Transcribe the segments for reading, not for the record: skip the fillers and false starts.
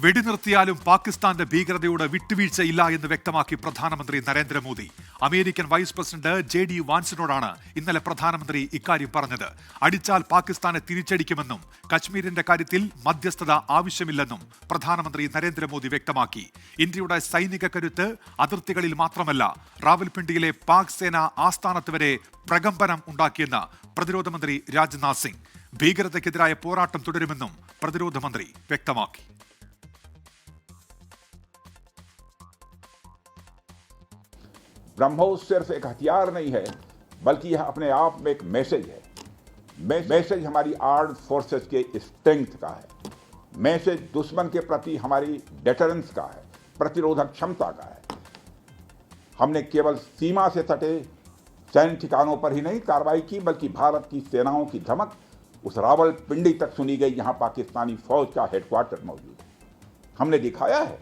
വെടിനിർത്തിയാലും പാകിസ്ഥാന്റെ ഭീകരതയോട് വിട്ടുവീഴ്ചയില്ല എന്ന് വ്യക്തമാക്കി പ്രധാനമന്ത്രി Narendra Modi. American vice president JD വാൻസിനോടാണ് ഇന്നലെ പ്രധാനമന്ത്രി ഇക്കാര്യം പറഞ്ഞത്. അടിച്ചാൽ പാകിസ്ഥാനെ തിരിച്ചടിക്കുമെന്നും കശ്മീരിന്റെ കാര്യത്തിൽ മധ്യസ്ഥത ആവശ്യമില്ലെന്നും പ്രധാനമന്ത്രി നരേന്ദ്രമോദി വ്യക്തമാക്കി. ഇന്ത്യയുടെ സൈനിക കരുത്ത് അതിർത്തികളിൽ മാത്രമല്ല, റാവൽപിണ്ടിയിലെ പാക് സേന ആസ്ഥാനത്ത് വരെ പ്രകമ്പനം ഉണ്ടാക്കിയെന്ന് പ്രതിരോധ മന്ത്രി രാജ്നാഥ് സിംഗ്. ഭീകരതയ്ക്കെതിരായ പോരാട്ടം തുടരുമെന്നും പ്രതിരോധ മന്ത്രി വ്യക്തമാക്കി. ब्रह्मोस सिर्फ एक हथियार नहीं है, बल्कि यह अपने आप में एक मैसेज है। मैसेज हमारी आर्म्ड फोर्सेस के स्ट्रेंथ का है, मैसेज दुश्मन के प्रति हमारी डेटरेंस का है, प्रतिरोधक क्षमता का है। हमने केवल सीमा से सटे सैन्य ठिकानों पर ही नहीं कार्रवाई की, बल्कि भारत की सेनाओं की धमक उस रावलपिंडी तक सुनी गई, जहां पाकिस्तानी फौज का हेडक्वार्टर मौजूद है। हमने दिखाया है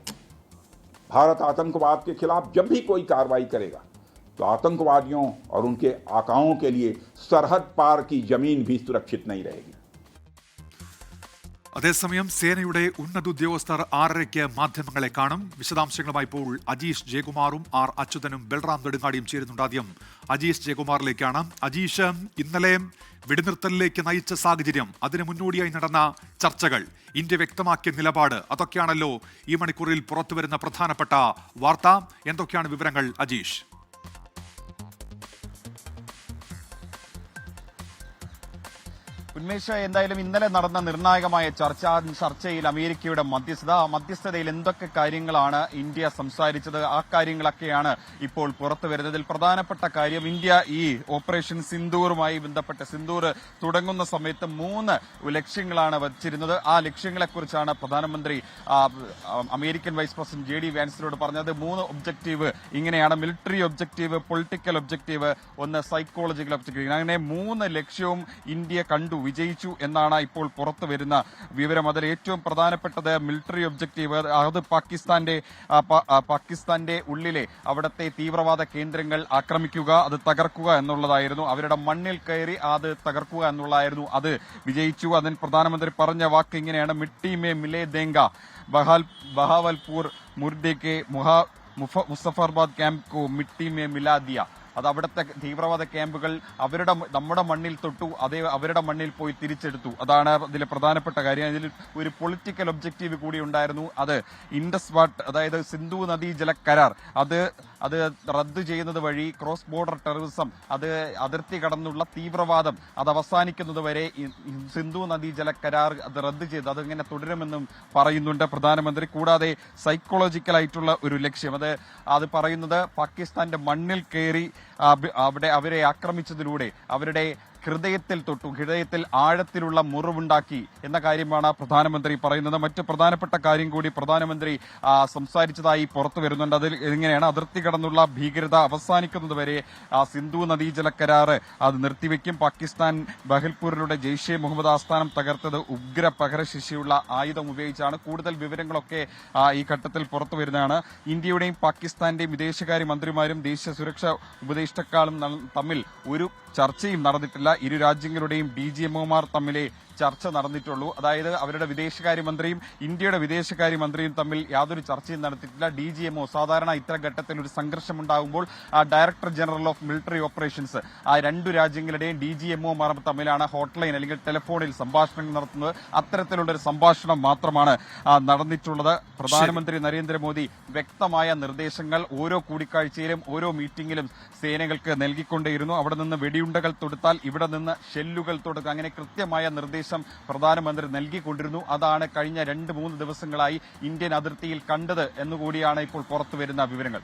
भारत आतंकवाद के खिलाफ जब भी कोई कार्रवाई करेगा तो आतंकवादियों और उनके आकाओं के लिए सरहद पार की जमीन भी सुरक्षित नहीं रहेगी. അതേസമയം സേനയുടെ ഉന്നത ഉദ്യോഗസ്ഥർ 6:30 മാധ്യമങ്ങളെ കാണും. വിശദാംശങ്ങളുമായി ഇപ്പോൾ അജീഷ് ജയകുമാറും അച്യുതനും ബൽറാം നെടുങ്ങാടിയും ചേരുന്നുണ്ട്. ആദ്യം അജീഷ് ജയകുമാറിലേക്കാണ്. അജീഷ്, ഇന്നലെ വെടിനിർത്തലിലേക്ക് നയിച്ച സാഹചര്യം, അതിന് മുന്നോടിയായി നടന്ന ചർച്ചകൾ, ഇന്ത്യ വ്യക്തമാക്കിയ നിലപാട്, അതൊക്കെയാണല്ലോ ഈ മണിക്കൂറിൽ പുറത്തുവരുന്ന പ്രധാനപ്പെട്ട വാർത്ത. എന്തൊക്കെയാണ് വിവരങ്ങൾ അജീഷ്? ഉന്മേഷ്, എന്തായാലും ഇന്നലെ നടന്ന നിർണായകമായ ചർച്ചയിൽ അമേരിക്കയുടെ മധ്യസ്ഥതയിൽ എന്തൊക്കെ കാര്യങ്ങളാണ് ഇന്ത്യ സംസാരിച്ചത്, ആ കാര്യങ്ങളൊക്കെയാണ് ഇപ്പോൾ പുറത്തു വരുന്നതിൽ പ്രധാനപ്പെട്ട കാര്യം. ഇന്ത്യ ഈ ഓപ്പറേഷൻ സിന്ദൂറുമായി ബന്ധപ്പെട്ട് സിന്ദൂർ തുടങ്ങുന്ന സമയത്ത് 3 ലക്ഷ്യങ്ങളാണ് വച്ചിരുന്നത്. ആ ലക്ഷ്യങ്ങളെക്കുറിച്ചാണ് പ്രധാനമന്ത്രി അമേരിക്കൻ വൈസ് പ്രസിഡന്റ് JD വാൻസിനോട് പറഞ്ഞത്. 3 ഒബ്ജക്റ്റീവ് ഇങ്ങനെയാണ്: മിലിറ്ററി ഒബ്ജക്റ്റീവ്, പൊളിറ്റിക്കൽ ഒബ്ജക്റ്റീവ്, ഒന്ന് സൈക്കോളജിക്കൽ ഒബ്ജക്റ്റീവ്. അങ്ങനെ 3 ലക്ഷ്യവും ഇന്ത്യ കണ്ടു, വിജയിച്ചു എന്നാണ് ഇപ്പോൾ പുറത്തു വരുന്ന വിവരം. അതിൽ ഏറ്റവും പ്രധാനപ്പെട്ടത് മിലിറ്ററി ഒബ്ജക്റ്റീവ്, അത് പാകിസ്ഥാന്റെ ഉള്ളിലെ അവിടുത്തെ തീവ്രവാദ കേന്ദ്രങ്ങൾ ആക്രമിക്കുക, അത് തകർക്കുക എന്നുള്ളതായിരുന്നു. അവരുടെ മണ്ണിൽ കയറി അത് തകർക്കുക എന്നുള്ളതായിരുന്നു. അത് വിജയിച്ചു. അതിന് പ്രധാനമന്ത്രി പറഞ്ഞ വാക്ക് ഇങ്ങനെയാണ്: മിട്ടി മേ മിലേ ദേങ്ക, ബഹാവൽപൂർ മുർദെ മുസഫർബാദ് ക്യാമ്പ് കോ മിട്ടി മേ മിലാ ദിയ. അത് അവിടുത്തെ തീവ്രവാദ ക്യാമ്പുകൾ നമ്മുടെ മണ്ണിൽ തൊട്ടു, അതേ അവരുടെ മണ്ണിൽ പോയി തിരിച്ചെടുത്തു. അതാണ് ഇതിലെ പ്രധാനപ്പെട്ട കാര്യം. ഇതിൽ ഒരു പൊളിറ്റിക്കൽ ഒബ്ജക്റ്റീവ് കൂടി ഉണ്ടായിരുന്നു. അത് ഇൻഡസ് വാട്ടർ, അതായത് സിന്ധു നദീജല കരാർ, അത് റദ്ദു ചെയ്യുന്നത് വഴി ക്രോസ് ബോർഡർ ടെററിസം, അത് അതിർത്തി കടന്നുള്ള തീവ്രവാദം, അത് അവസാനിക്കുന്നത് വരെ സിന്ധു നദീജല കരാർ അത് റദ്ദു ചെയ്ത് അതിങ്ങനെ തുടരുമെന്നും പറയുന്നുണ്ട് പ്രധാനമന്ത്രി. കൂടാതെ സൈക്കോളജിക്കലായിട്ടുള്ള ഒരു ലക്ഷ്യം, അത് പറയുന്നത് പാകിസ്ഥാന്റെ മണ്ണിൽ കയറി അവിടെ അവരെ ആക്രമിച്ചതിലൂടെ അവരുടെ ഹൃദയത്തിൽ തൊട്ടു, ഹൃദയത്തിൽ ആഴത്തിലുള്ള മുറിവുണ്ടാക്കി എന്ന കാര്യമാണ് പ്രധാനമന്ത്രി പറയുന്നത്. മറ്റു പ്രധാനപ്പെട്ട കാര്യം കൂടി പ്രധാനമന്ത്രി സംസാരിച്ചതായി പുറത്തു വരുന്നുണ്ട്. അതിൽ എങ്ങനെയാണ് അതിർത്തി കടന്നുള്ള ഭീകരത അവസാനിക്കുന്നതുവരെ സിന്ധു നദീജല കരാർ അത് നിർത്തിവെക്കും. പാകിസ്ഥാൻ ബഹൽപൂരിലൂടെ ജെയ്ഷെ മുഹമ്മദ് ആസ്ഥാനം തകർത്തത് ഉഗ്ര പകരശേഷിയുള്ള ആയുധം ഉപയോഗിച്ചാണ്. കൂടുതൽ വിവരങ്ങളൊക്കെ ഈ ഘട്ടത്തിൽ പുറത്തു വരുന്നതാണ്. ഇന്ത്യയുടെയും പാകിസ്ഥാന്റെയും വിദേശകാര്യ മന്ത്രിമാരും ദേശീയ സുരക്ഷാ ഉപദേഷ്ടാക്കളും തമ്മിൽ ഒരു ചർച്ചയും നടന്നിട്ടില്ല. ഇരു രാജ്യങ്ങളുടെയും DGMOമാർ തമ്മിലെ ചർച്ച നടന്നിട്ടുള്ളൂ. അതായത് അവരുടെ വിദേശകാര്യമന്ത്രിയും ഇന്ത്യയുടെ വിദേശകാര്യമന്ത്രിയും തമ്മിൽ യാതൊരു ചർച്ചയും നടത്തിയിട്ടില്ല. DGMO സാധാരണ ഇത്തരം ഘട്ടത്തിൽ ഒരു സംഘർഷമുണ്ടാകുമ്പോൾ director general of military operations, ആ 2 രാജ്യങ്ങളുടെയും DGMOമാർ തമ്മിലാണ് ഹോട്ട്ലൈൻ അല്ലെങ്കിൽ ടെലിഫോണിൽ സംഭാഷണം നടത്തുന്നത്. അത്തരത്തിലുള്ളൊരു സംഭാഷണം മാത്രമാണ് നടന്നിട്ടുള്ളത്. പ്രധാനമന്ത്രി നരേന്ദ്രമോദി വ്യക്തമായ നിർദ്ദേശങ്ങൾ ഓരോ കൂടിക്കാഴ്ചയിലും ഓരോ മീറ്റിംഗിലും സേനകൾക്ക് നൽകിക്കൊണ്ടേയിരുന്നു. അവിടെ നിന്ന് വെടിയുണ്ടകൾ തൊടുത്താൽ ഇവിടെ നിന്ന് ഷെല്ലുകൾ തൊടുക്കുക, അങ്ങനെ കൃത്യമായ നിർദ്ദേശം പ്രധാനമന്ത്രി നൽകിക്കൊണ്ടിരുന്നു. അതാണ് കഴിഞ്ഞ 2-3 ദിവസങ്ങളായി ഇന്ത്യൻ അതിർത്തിയിൽ കണ്ടത് എന്നുകൂടിയാണ് ഇപ്പോൾ പുറത്തുവരുന്ന വിവരങ്ങൾ.